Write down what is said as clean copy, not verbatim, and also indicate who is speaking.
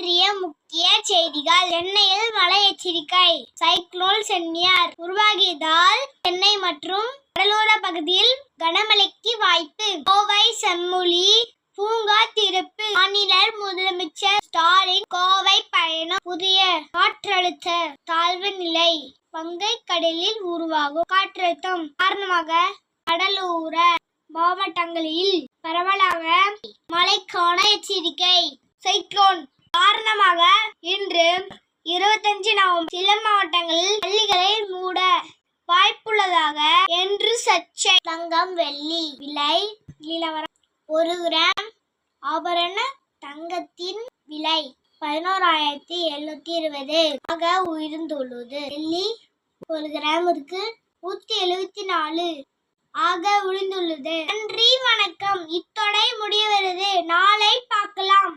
Speaker 1: இன்றைய முக்கிய செய்திகள். சென்னையில் மழை எச்சரிக்கை. சைக்ளோன் சென்னியார் உருவாகியதால் சென்னை மற்றும் கடலோர பகுதியில் கனமழைக்கு வாய்ப்பு. கோவை செம்மொழி பூங்கா திறப்பு. மாநில முதலமைச்சர் ஸ்டாலின் கோவை பயணம். புதிய காற்றழுத்த தாழ்வு நிலை வங்கக்கடலில் உருவாகும். காற்றழுத்தம் காரணமாக கடலோர மாவட்டங்களில் பரவலாக மழைக்கான எச்சரிக்கை. சைக்ளோன் காரணமாக இன்று 25 நவம்பர் சில மாவட்டங்களில் பள்ளிகளை மூட வாய்ப்புள்ளதாக என்று சர்ச்சை. தங்கம் வெள்ளி விலை நிலவரம். 1 கிராம் ஆபரண தங்கத்தின் விலை 11,720 ஆக உயர்ந்துள்ளது. வெள்ளி 1 கிராமிற்கு 174 ஆக உயர்ந்துள்ளது. நன்றி, வணக்கம். இத்தோட முடிகிறது. நாளை பார்க்கலாம்.